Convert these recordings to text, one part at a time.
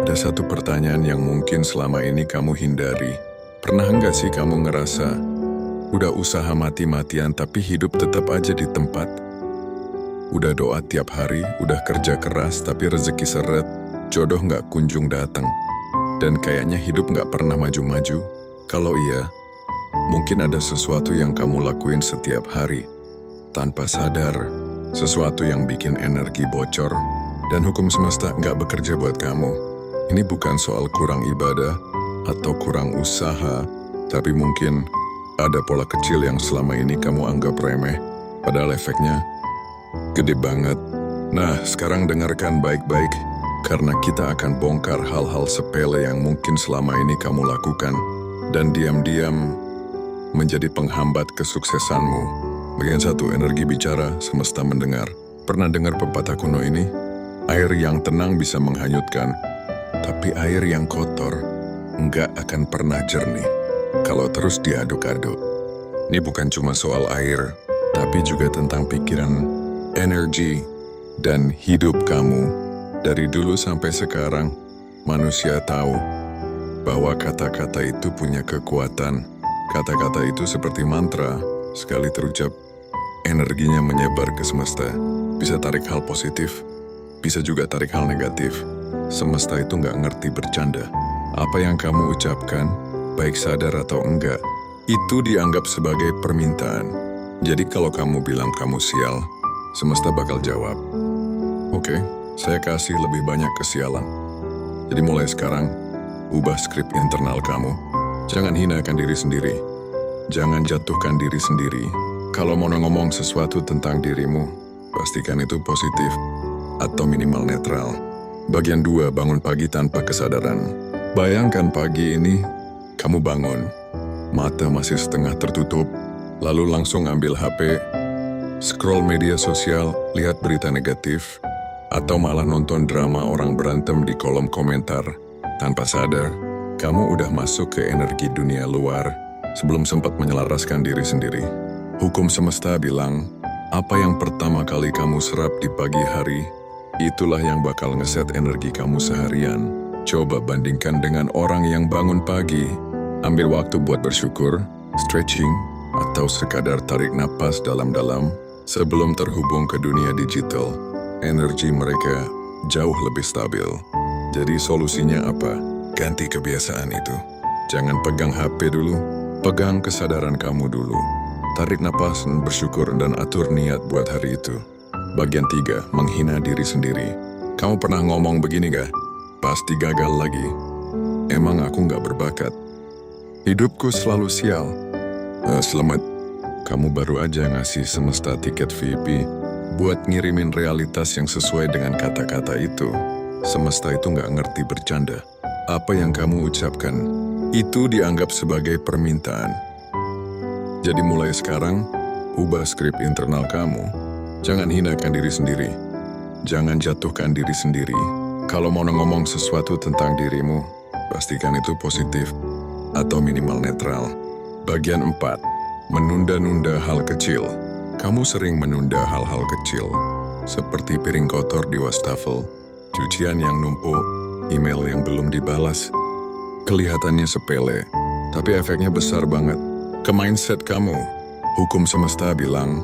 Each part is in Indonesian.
Ada satu pertanyaan yang mungkin selama ini kamu hindari. Pernah nggak sih kamu ngerasa, udah usaha mati-matian tapi hidup tetap aja di tempat? Udah doa tiap hari, udah kerja keras tapi rezeki seret, jodoh nggak kunjung datang. Dan kayaknya hidup nggak pernah maju-maju. Kalau iya, mungkin ada sesuatu yang kamu lakuin setiap hari. Tanpa sadar, sesuatu yang bikin energi bocor, dan hukum semesta nggak bekerja buat kamu. Ini bukan soal kurang ibadah atau kurang usaha, tapi mungkin ada pola kecil yang selama ini kamu anggap remeh, padahal efeknya gede banget. Nah, sekarang dengarkan baik-baik, karena kita akan bongkar hal-hal sepele yang mungkin selama ini kamu lakukan, dan diam-diam menjadi penghambat kesuksesanmu. Bagian 1, energi bicara, semesta mendengar. Pernah dengar pepatah kuno ini? Air yang tenang bisa menghanyutkan, tapi air yang kotor nggak akan pernah jernih kalau terus diaduk-aduk. Ini bukan cuma soal air, tapi juga tentang pikiran, energi, dan hidup kamu. Dari dulu sampai sekarang, manusia tahu bahwa kata-kata itu punya kekuatan. Kata-kata itu seperti mantra, sekali terucap, energinya menyebar ke semesta. Bisa tarik hal positif, bisa juga tarik hal negatif. Semesta itu nggak ngerti bercanda. Apa yang kamu ucapkan, baik sadar atau enggak, itu dianggap sebagai permintaan. Jadi kalau kamu bilang kamu sial, semesta bakal jawab, "Oke, saya kasih lebih banyak kesialan." Jadi mulai sekarang, ubah skrip internal kamu. Jangan hinakan diri sendiri. Jangan jatuhkan diri sendiri. Kalau mau ngomong sesuatu tentang dirimu, pastikan itu positif atau minimal netral. Bagian 2, bangun pagi tanpa kesadaran. Bayangkan pagi ini, kamu bangun, mata masih setengah tertutup, lalu langsung ambil HP, scroll media sosial, lihat berita negatif, atau malah nonton drama orang berantem di kolom komentar. Tanpa sadar, kamu udah masuk ke energi dunia luar sebelum sempat menyelaraskan diri sendiri. Hukum semesta bilang, apa yang pertama kali kamu serap di pagi hari, itulah yang bakal ngeset energi kamu seharian. Coba bandingkan dengan orang yang bangun pagi, ambil waktu buat bersyukur, stretching, atau sekadar tarik napas dalam-dalam sebelum terhubung ke dunia digital. Energi mereka jauh lebih stabil. Jadi solusinya apa? Ganti kebiasaan itu. Jangan pegang HP dulu, pegang kesadaran kamu dulu. Tarik napas, bersyukur, dan atur niat buat hari itu. Bagian 3, menghina diri sendiri. Kamu pernah ngomong begini gak? Pasti gagal lagi. Emang aku gak berbakat. Hidupku selalu sial. Selamat, kamu baru aja ngasih semesta tiket VIP buat ngirimin realitas yang sesuai dengan kata-kata itu. Semesta itu gak ngerti bercanda. Apa yang kamu ucapkan, itu dianggap sebagai permintaan. Jadi mulai sekarang, ubah skrip internal kamu. Jangan hinakan diri sendiri. Jangan jatuhkan diri sendiri. Kalau mau ngomong sesuatu tentang dirimu, pastikan itu positif atau minimal netral. Bagian 4, menunda-nunda hal kecil. Kamu sering menunda hal-hal kecil, seperti piring kotor di wastafel, cucian yang numpuk, email yang belum dibalas. Kelihatannya sepele, tapi efeknya besar banget ke mindset kamu. Hukum semesta bilang,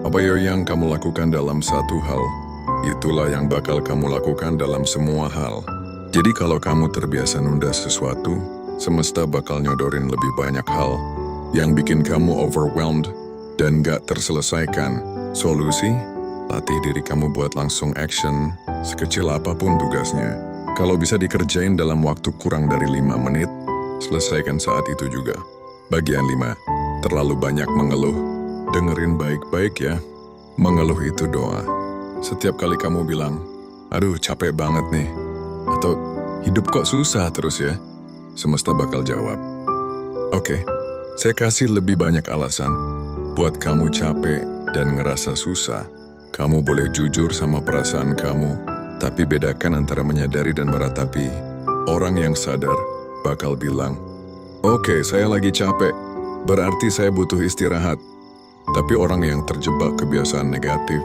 apa yang kamu lakukan dalam satu hal, itulah yang bakal kamu lakukan dalam semua hal. Jadi kalau kamu terbiasa nunda sesuatu, semesta bakal nyodorin lebih banyak hal yang bikin kamu overwhelmed dan gak terselesaikan. Solusi? Latih diri kamu buat langsung action, sekecil apapun tugasnya. Kalau bisa dikerjain dalam waktu kurang dari 5 menit, selesaikan saat itu juga. Bagian 5, terlalu banyak mengeluh. Dengerin baik-baik ya, mengeluh itu doa. Setiap kali kamu bilang, aduh capek banget nih, atau hidup kok susah terus ya, semesta bakal jawab, oke, saya kasih lebih banyak alasan buat kamu capek dan ngerasa susah. Kamu boleh jujur sama perasaan kamu, tapi bedakan antara menyadari dan meratapi. Orang yang sadar bakal bilang, oke, saya lagi capek, berarti saya butuh istirahat. Tapi orang yang terjebak kebiasaan negatif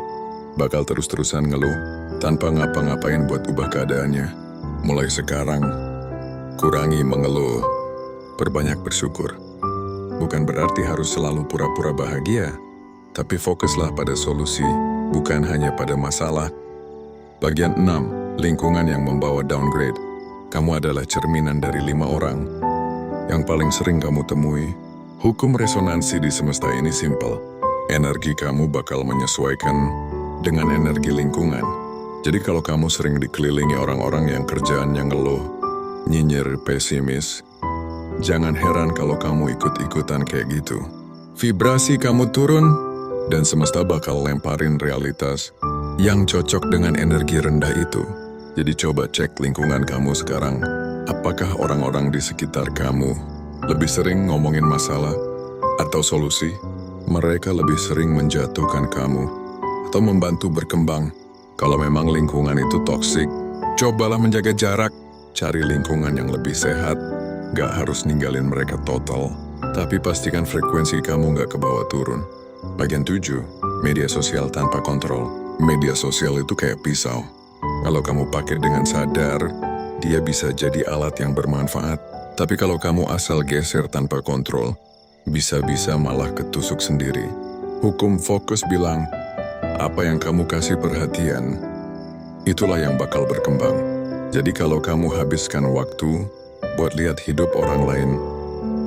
bakal terus-terusan ngeluh tanpa ngapa-ngapain buat ubah keadaannya. Mulai sekarang, kurangi mengeluh, perbanyak bersyukur. Bukan berarti harus selalu pura-pura bahagia, tapi fokuslah pada solusi, bukan hanya pada masalah. Bagian 6, lingkungan yang membawa downgrade. Kamu adalah cerminan dari 5 orang yang paling sering kamu temui. Hukum resonansi di semesta ini simpel. Energi kamu bakal menyesuaikan dengan energi lingkungan. Jadi kalau kamu sering dikelilingi orang-orang yang kerjaannya ngeluh, nyinyir, pesimis, jangan heran kalau kamu ikut-ikutan kayak gitu. Vibrasi kamu turun, dan semesta bakal lemparin realitas yang cocok dengan energi rendah itu. Jadi coba cek lingkungan kamu sekarang. Apakah orang-orang di sekitar kamu lebih sering ngomongin masalah atau solusi? Mereka lebih sering menjatuhkan kamu atau membantu berkembang? Kalau memang lingkungan itu toksik, cobalah menjaga jarak. Cari lingkungan yang lebih sehat. Gak harus ninggalin mereka total, tapi pastikan frekuensi kamu gak ke bawah turun. Bagian 7, media sosial tanpa kontrol. Media sosial itu kayak pisau. Kalau kamu pakai dengan sadar, dia bisa jadi alat yang bermanfaat. Tapi kalau kamu asal geser tanpa kontrol, bisa-bisa malah ketusuk sendiri. Hukum fokus bilang, apa yang kamu kasih perhatian, itulah yang bakal berkembang. Jadi kalau kamu habiskan waktu buat lihat hidup orang lain,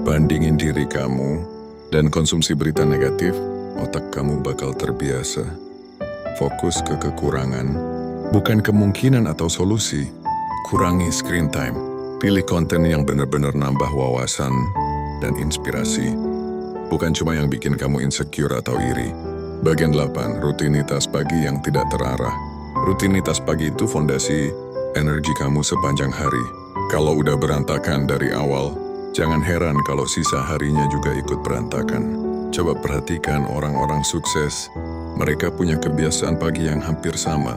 bandingin diri kamu, dan konsumsi berita negatif, otak kamu bakal terbiasa. Fokus ke kekurangan, bukan kemungkinan atau solusi. Kurangi screen time. Pilih konten yang benar-benar nambah wawasan dan inspirasi. Bukan cuma yang bikin kamu insecure atau iri. Bagian 8, rutinitas pagi yang tidak terarah. Rutinitas pagi itu fondasi energi kamu sepanjang hari. Kalau udah berantakan dari awal, jangan heran kalau sisa harinya juga ikut berantakan. Coba perhatikan orang-orang sukses. Mereka punya kebiasaan pagi yang hampir sama.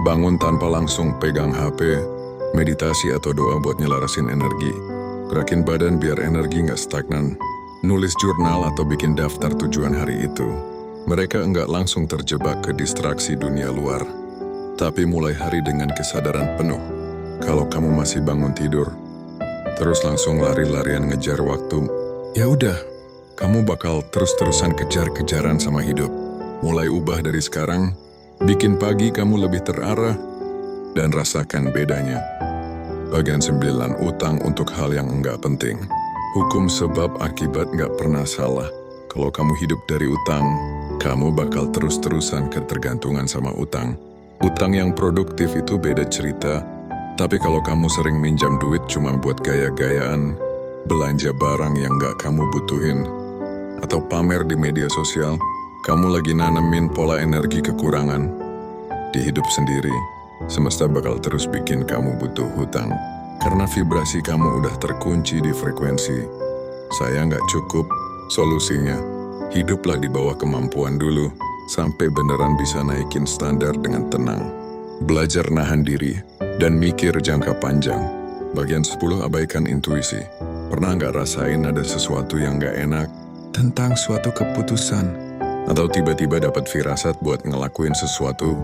Bangun tanpa langsung pegang HP, meditasi atau doa buat nyelarasin energi. Gerakin badan biar energi nggak stagnan. Nulis jurnal atau bikin daftar tujuan hari itu. Mereka enggak langsung terjebak ke distraksi dunia luar, tapi mulai hari dengan kesadaran penuh. Kalau kamu masih bangun tidur, terus langsung lari-larian ngejar waktu, ya udah, kamu bakal terus-terusan kejar-kejaran sama hidup. Mulai ubah dari sekarang, bikin pagi kamu lebih terarah, dan rasakan bedanya. Bagian 9, utang untuk hal yang enggak penting. Hukum sebab akibat enggak pernah salah. Kalau kamu hidup dari utang, kamu bakal terus-terusan ketergantungan sama utang. Utang yang produktif itu beda cerita, tapi kalau kamu sering minjam duit cuma buat gaya-gayaan, belanja barang yang enggak kamu butuhin, atau pamer di media sosial, kamu lagi nanemin pola energi kekurangan. Di hidup sendiri, semesta bakal terus bikin kamu butuh hutang. Karena vibrasi kamu udah terkunci di frekuensi saya nggak cukup. Solusinya, hiduplah di bawah kemampuan dulu, sampai beneran bisa naikin standar dengan tenang. Belajar nahan diri, dan mikir jangka panjang. Bagian 10, abaikan intuisi. Pernah nggak rasain ada sesuatu yang nggak enak tentang suatu keputusan? Atau tiba-tiba dapat firasat buat ngelakuin sesuatu,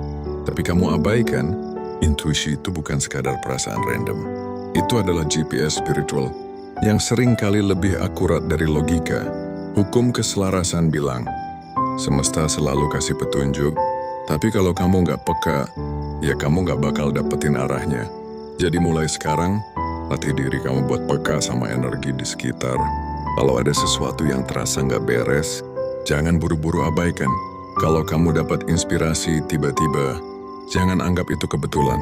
tapi kamu abaikan? Intuisi itu bukan sekadar perasaan random. Itu adalah GPS spiritual yang sering kali lebih akurat dari logika. Hukum keselarasan bilang, semesta selalu kasih petunjuk, tapi kalau kamu nggak peka, ya kamu nggak bakal dapetin arahnya. Jadi mulai sekarang, latih diri kamu buat peka sama energi di sekitar. Kalau ada sesuatu yang terasa nggak beres, jangan buru-buru abaikan. Kalau kamu dapat inspirasi tiba-tiba, jangan anggap itu kebetulan.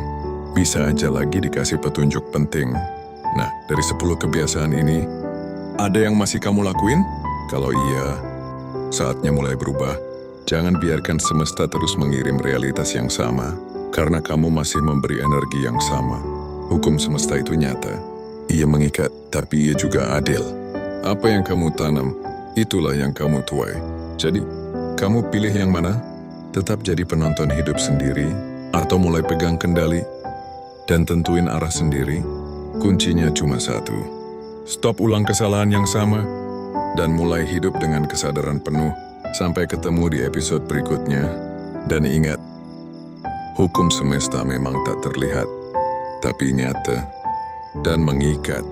Bisa aja lagi dikasih petunjuk penting. Nah, dari 10 kebiasaan ini, ada yang masih kamu lakuin? Kalau iya, saatnya mulai berubah. Jangan biarkan semesta terus mengirim realitas yang sama, karena kamu masih memberi energi yang sama. Hukum semesta itu nyata. Ia mengikat, tapi ia juga adil. Apa yang kamu tanam, itulah yang kamu tuai. Jadi, kamu pilih yang mana? Tetap jadi penonton hidup sendiri, atau mulai pegang kendali, dan tentuin arah sendiri? Kuncinya cuma satu. Stop ulang kesalahan yang sama, dan mulai hidup dengan kesadaran penuh. Sampai ketemu di episode berikutnya. Dan ingat, hukum semesta memang tak terlihat, tapi nyata dan mengikat.